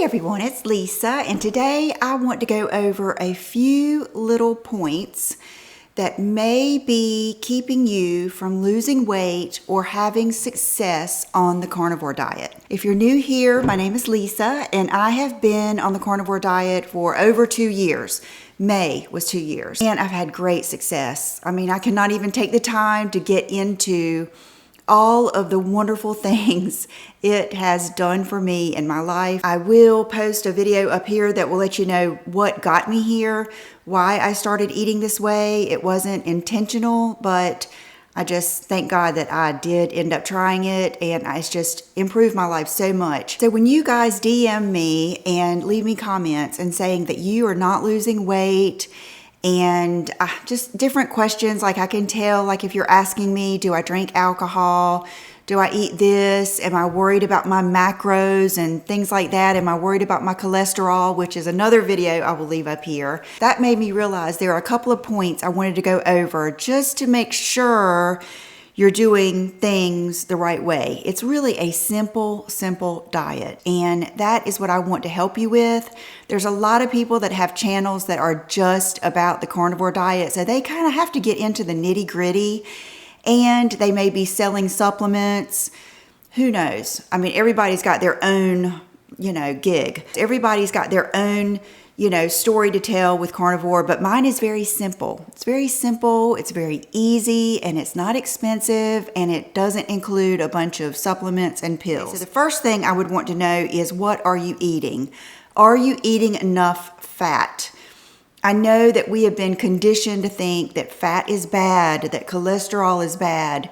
everyone, it's Lisa, and today I want to go over a few little points that may be keeping you from losing weight or having success on the carnivore diet. If you're new here, my name is Lisa, and I have been on the carnivore diet for over 2 years. May was 2 years, and I've had great success. I mean, I cannot even take the time to get into all of the wonderful things it has done for me in my life. I will post a video up here that will let you know what got me here, why I started eating this way. It wasn't intentional, but I just thank God that I did end up trying it, and it's just improved my life so much. So when you guys DM me and leave me comments and saying that you are not losing weight, and just different questions, like I can tell, like if you're asking me, do I drink alcohol? Do I eat this? Am I worried about my macros and things like that? Am I worried about my cholesterol, which is another video I will leave up here. That made me realize there are a couple of points I wanted to go over just to make sure you're doing things the right way. It's really a simple diet, and that is what I want to help you with. There's a lot of people that have channels that are just about the carnivore diet, so they kind of have to get into the nitty-gritty, and they may be selling supplements. Who knows? I mean, everybody's got their own, gig. Everybody's got their own story to tell with carnivore, but mine is very simple. It's very simple, it's very easy, and it's not expensive, and it doesn't include a bunch of supplements and pills. So the first thing I would want to know is, what are you eating? Are you eating enough fat? I know that we have been conditioned to think that fat is bad, that cholesterol is bad,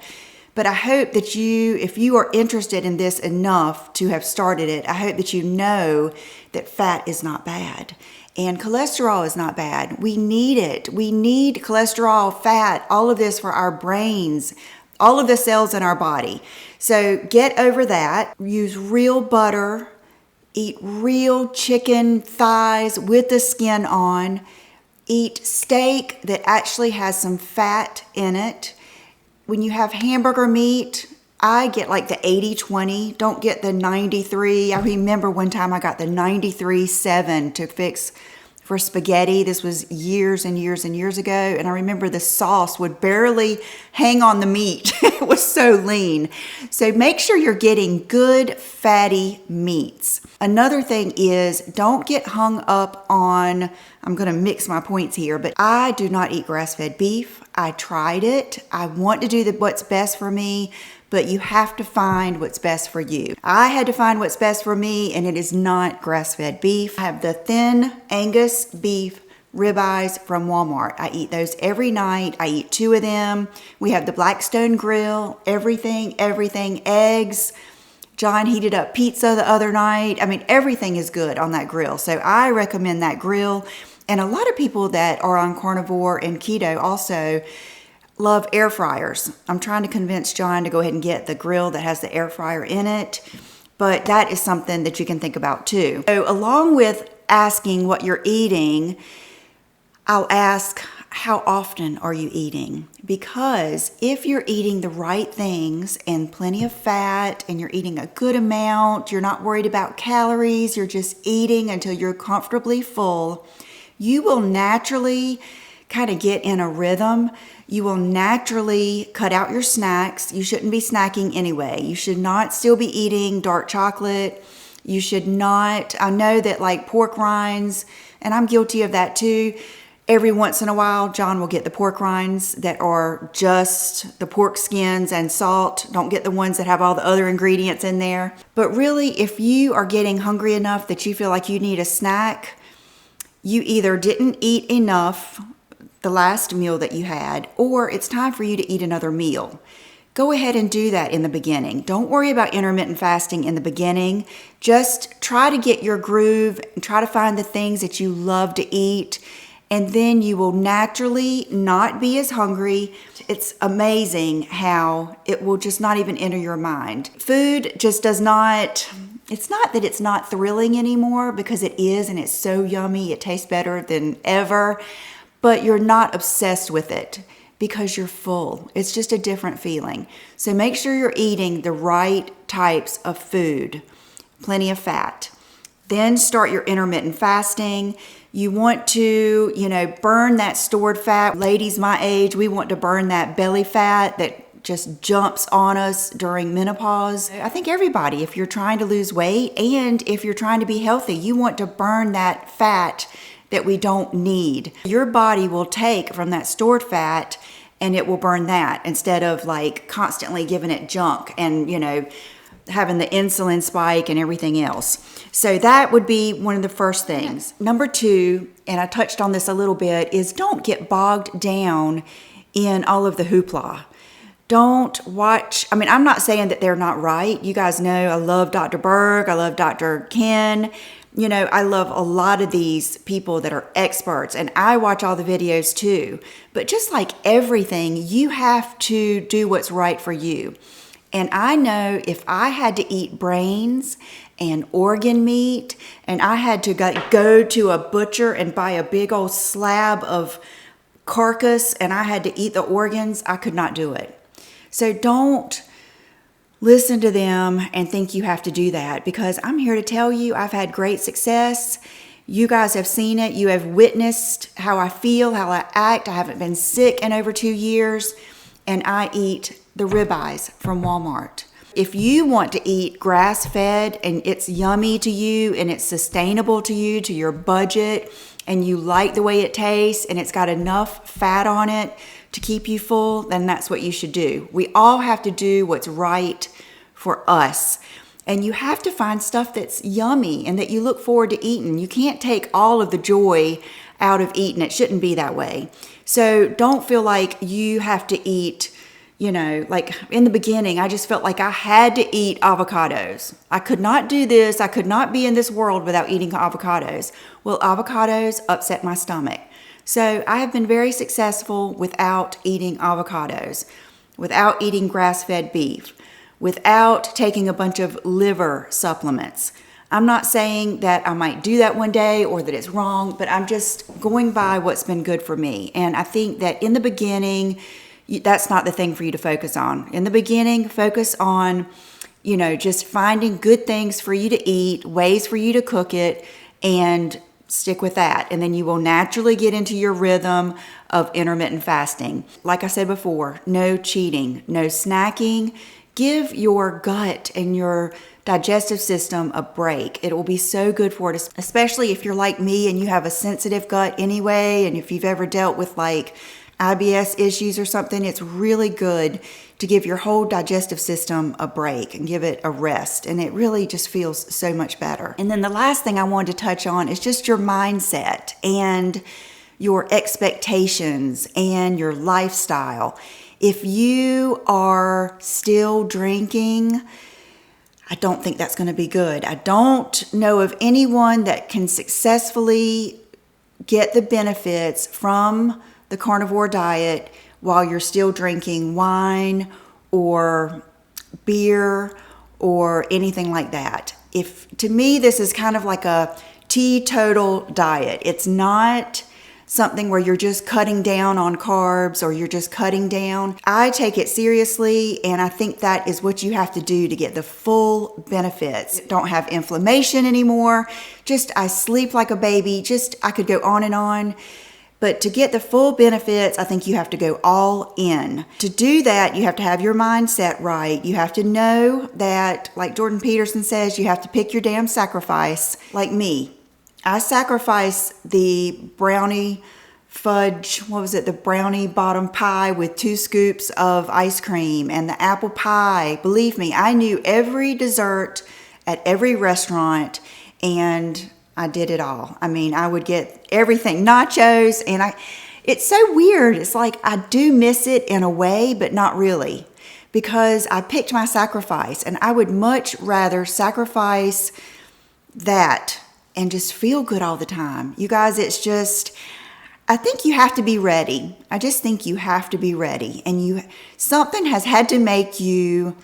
but I hope that if you are interested in this enough to have started it, I hope that you know that fat is not bad and cholesterol is not bad. We need it. We need cholesterol, fat, all of this for our brains, all of the cells in our body. So get over that. Use real butter. Eat real chicken thighs with the skin on. Eat steak that actually has some fat in it. When you have hamburger meat, I get like the 80-20. Don't get the 93. I remember one time I got the 93-7 to fix for spaghetti. This was years and years and years ago. And I remember the sauce would barely hang on the meat. It was so lean. So make sure you're getting good fatty meats. Another thing is, don't get hung up on, I'm going to mix my points here, but I do not eat grass-fed beef. I tried it. I want to do what's best for me, but you have to find what's best for you. I had to find what's best for me, and it is not grass-fed beef. I have the thin Angus beef ribeyes from Walmart. I eat those every night. I eat 2 of them. We have the Blackstone grill, everything, eggs. John heated up pizza the other night. I mean, everything is good on that grill. So I recommend that grill. And a lot of people that are on carnivore and keto also love air fryers. I'm trying to convince John to go ahead and get the grill that has the air fryer in it, but that is something that you can think about too. So along with asking what you're eating, I'll ask, how often are you eating? Because if you're eating the right things and plenty of fat and you're eating a good amount, you're not worried about calories, you're just eating until you're comfortably full, you will naturally kind of get in a rhythm. You will naturally cut out your snacks. You shouldn't be snacking anyway. You should not still be eating dark chocolate. You should not, I know that like pork rinds, and I'm guilty of that too. Every once in a while, John will get the pork rinds that are just the pork skins and salt. Don't get the ones that have all the other ingredients in there. But really, if you are getting hungry enough that you feel like you need a snack, you either didn't eat enough the last meal that you had, or it's time for you to eat another meal. Go ahead and do that in the beginning. Don't worry about intermittent fasting in the beginning. Just try to get your groove and try to find the things that you love to eat, and then you will naturally not be as hungry. It's amazing how it will just not even enter your mind. Food just does not, it's not that it's not thrilling anymore, because it is, and it's so yummy. It tastes better than ever, but you're not obsessed with it because you're full. It's just a different feeling. So make sure you're eating the right types of food, plenty of fat. Then start your intermittent fasting. You want to, burn that stored fat. Ladies my age, we want to burn that belly fat that just jumps on us during menopause. I think everybody, if you're trying to lose weight and if you're trying to be healthy, you want to burn that fat that we don't need. Your body will take from that stored fat and it will burn that instead of like constantly giving it junk and, having the insulin spike and everything else. So that would be one of the first things. Number two, and I touched on this a little bit, is don't get bogged down in all of the hoopla. Don't watch, I'm not saying that they're not right. You guys know I love Dr. Berg, I love Dr. Ken. I love a lot of these people that are experts, and I watch all the videos too. But just like everything, you have to do what's right for you. And I know if I had to eat brains and organ meat, and I had to go to a butcher and buy a big old slab of carcass, and I had to eat the organs, I could not do it. So don't listen to them and think you have to do that, because I'm here to tell you I've had great success. You guys have seen it. You have witnessed how I feel, how I act. I haven't been sick in over 2 years, and I eat the ribeyes from Walmart. If you want to eat grass-fed and it's yummy to you and it's sustainable to you, to your budget, and you like the way it tastes and it's got enough fat on it to keep you full, then that's what you should do. We all have to do what's right for us. And you have to find stuff that's yummy and that you look forward to eating. You can't take all of the joy out of eating. It shouldn't be that way. So don't feel like you have to eat, like in the beginning, I just felt like I had to eat avocados. I could not do this. I could not be in this world without eating avocados. Well, avocados upset my stomach. So I have been very successful without eating avocados, without eating grass-fed beef, without taking a bunch of liver supplements. I'm not saying that I might do that one day or that it's wrong, but I'm just going by what's been good for me. And I think that in the beginning, that's not the thing for you to focus on. In the beginning, focus on, just finding good things for you to eat, ways for you to cook it, and stick with that. And then you will naturally get into your rhythm of intermittent fasting. Like I said before, no cheating, no snacking. Give your gut and your digestive system a break. It will be so good for it, especially if you're like me and you have a sensitive gut anyway, and if you've ever dealt with like IBS issues or something, it's really good to give your whole digestive system a break and give it a rest. And it really just feels so much better. And then the last thing I wanted to touch on is just your mindset and your expectations and your lifestyle. If you are still drinking, I don't think that's going to be good. I don't know of anyone that can successfully get the benefits from the carnivore diet while you're still drinking wine or beer or anything like that. To me, this is kind of like a teetotal diet. It's not something where you're just cutting down on carbs or you're just cutting down. I take it seriously, and I think that is what you have to do to get the full benefits. Don't have inflammation anymore. I sleep like a baby. I could go on and on. But to get the full benefits, I think you have to go all in. To do that, you have to have your mindset right. You have to know that, like Jordan Peterson says, you have to pick your damn sacrifice. Like me, I sacrifice the brownie fudge, the brownie bottom pie with 2 scoops of ice cream and the apple pie. Believe me, I knew every dessert at every restaurant, and I did it all. I would get everything, nachos, and it's so weird. It's like I do miss it in a way, but not really, because I picked my sacrifice, and I would much rather sacrifice that and just feel good all the time. You guys, I think you have to be ready. I just think you have to be ready, and something has had to make you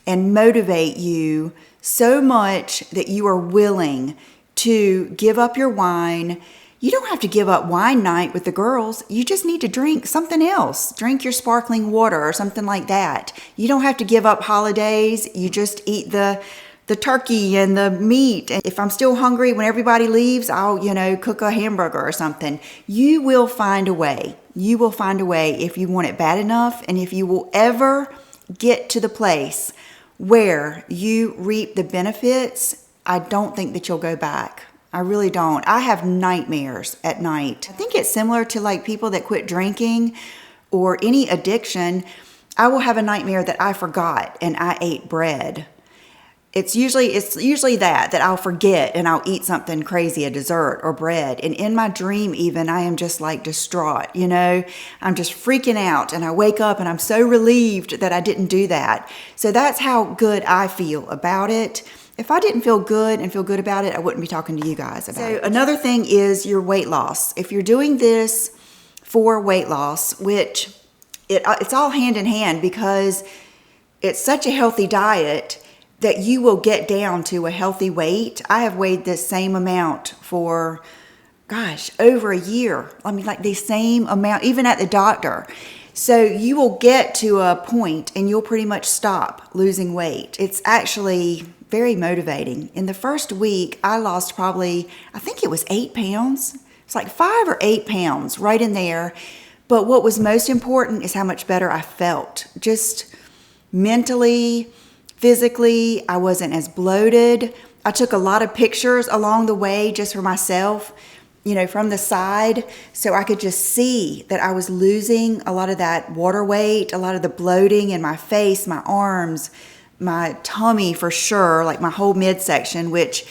and motivate you so much that you are willing to give up your wine. You don't have to give up wine night with the girls. You just need to drink something else. Drink your sparkling water or something like that. You don't have to give up holidays. You just eat the the turkey and the meat. And if I'm still hungry when everybody leaves, I'll, cook a hamburger or something. You will find a way. You will find a way if you want it bad enough, and if you will ever get to the place where you reap the benefits, I don't think that you'll go back. I really don't. I have nightmares at night. I think it's similar to like people that quit drinking or any addiction. I will have a nightmare that I forgot and I ate bread. It's usually that I'll forget and I'll eat something crazy, a dessert or bread. And in my dream even, I am just like distraught, I'm just freaking out, and I wake up and I'm so relieved that I didn't do that. So that's how good I feel about it. If I didn't feel good about it, I wouldn't be talking to you guys about it. So another thing is your weight loss. If you're doing this for weight loss, which it's all hand in hand because it's such a healthy diet that you will get down to a healthy weight. I have weighed this same amount for, over a year. I mean, like the same amount, even at the doctor. So you will get to a point and you'll pretty much stop losing weight. It's actually very motivating. In the first week, I lost probably, I think it was 8 pounds. It's like 5 or 8 pounds right in there. But what was most important is how much better I felt. Just mentally, physically, I wasn't as bloated. I took a lot of pictures along the way just for myself, from the side, so I could just see that I was losing a lot of that water weight, a lot of the bloating in my face, my arms, my tummy for sure, like my whole midsection, which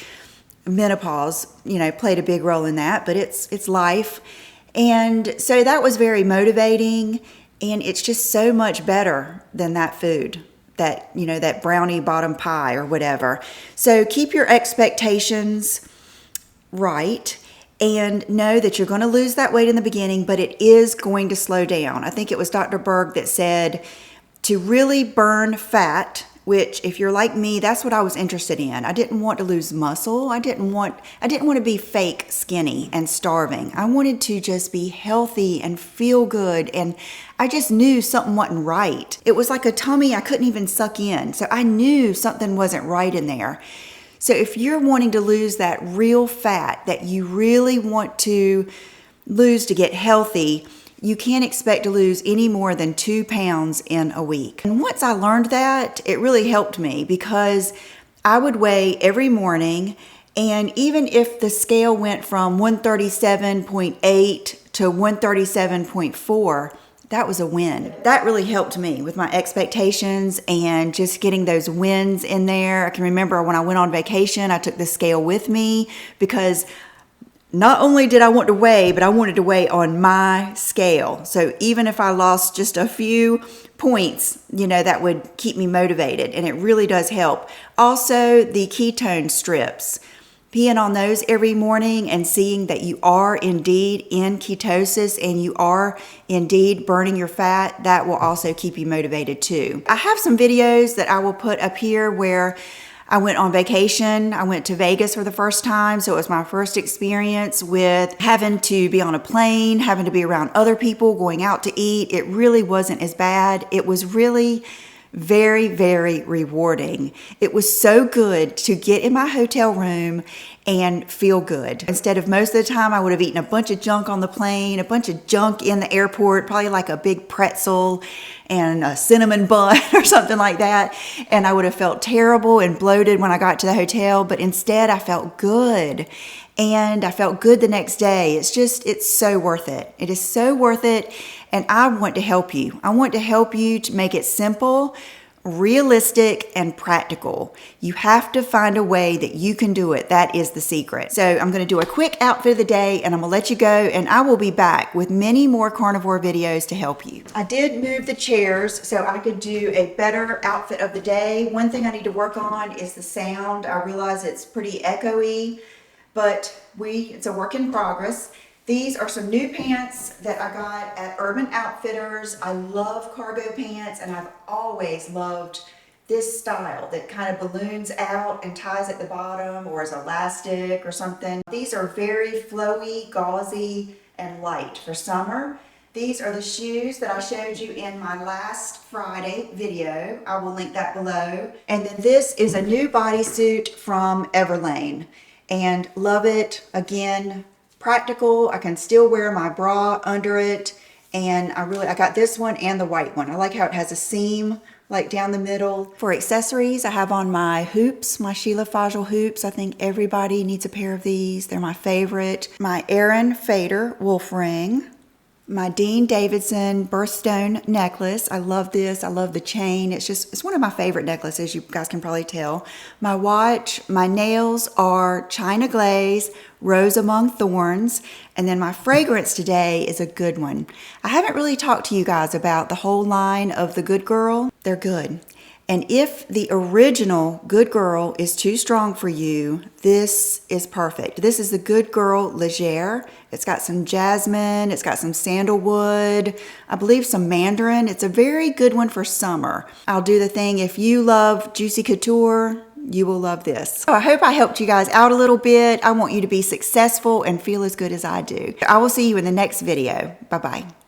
menopause, played a big role in that, but it's life. And so that was very motivating, and it's just so much better than that food. That brownie bottom pie or whatever. So keep your expectations right and know that you're going to lose that weight in the beginning, but it is going to slow down. I think it was Dr. Berg that said to really burn fat, which if you're like me, that's what I was interested in. I didn't want to lose muscle. I didn't want to be fake skinny and starving. I wanted to just be healthy and feel good, and I just knew something wasn't right. It was like a tummy I couldn't even suck in. So I knew something wasn't right in there. So if you're wanting to lose that real fat that you really want to lose to get healthy, you can't expect to lose any more than 2 pounds in a week. And once I learned that, it really helped me because I would weigh every morning, and even if the scale went from 137.8 to 137.4, that was a win. That really helped me with my expectations and just getting those wins in there. I can remember when I went on vacation, I took the scale with me because not only did I want to weigh, but I wanted to weigh on my scale. So even if I lost just a few points, that would keep me motivated, and it really does help. Also, the ketone strips. Peeing on those every morning and seeing that you are indeed in ketosis and you are indeed burning your fat, that will also keep you motivated too. I have some videos that I will put up here where I went on vacation. I went to Vegas for the first time, so it was my first experience with having to be on a plane, having to be around other people, going out to eat. It really wasn't as bad. It was really very, very rewarding. It was so good to get in my hotel room and feel good. Instead of most of the time, I would have eaten a bunch of junk on the plane, a bunch of junk in the airport, probably like a big pretzel and a cinnamon bun or something like that. And I would have felt terrible and bloated when I got to the hotel, but instead I felt good. And I felt good the next day. It's so worth it. It is so worth it. And I want to help you. I want to help you to make it simple, realistic, and practical. You have to find a way that you can do it. That is the secret. So I'm going to do a quick outfit of the day and I'm going to let you go, and I will be back with many more carnivore videos to help you. I did move the chairs so I could do a better outfit of the day. One thing I need to work on is the sound. I realize it's pretty echoey, but it's a work in progress. These are some new pants that I got at Urban Outfitters. I love cargo pants, and I've always loved this style that kind of balloons out and ties at the bottom or is elastic or something. These are very flowy, gauzy, and light for summer. These are the shoes that I showed you in my last Friday video. I will link that below. And then this is a new bodysuit from Everlane, and love it. Again, practical. I can still wear my bra under it, and I got this one and the white one. I like how it has a seam like down the middle. For accessories, I have on my hoops, my Sheila Fajl hoops. I think everybody needs a pair of these. They're my favorite. My Erin Fader wolf ring. My Dean Davidson birthstone necklace. I love this. I love the chain. It's one of my favorite necklaces, you guys can probably tell. My watch, my nails are China Glaze, Rose Among Thorns, and then my fragrance today is a good one. I haven't really talked to you guys about the whole line of the Good Girl. They're good. And if the original Good Girl is too strong for you, this is perfect. This is the Good Girl Légère. It's got some jasmine, it's got some sandalwood, I believe some mandarin. It's a very good one for summer. I'll do the thing, if you love Juicy Couture, you will love this. So I hope I helped you guys out a little bit. I want you to be successful and feel as good as I do. I will see you in the next video. Bye-bye.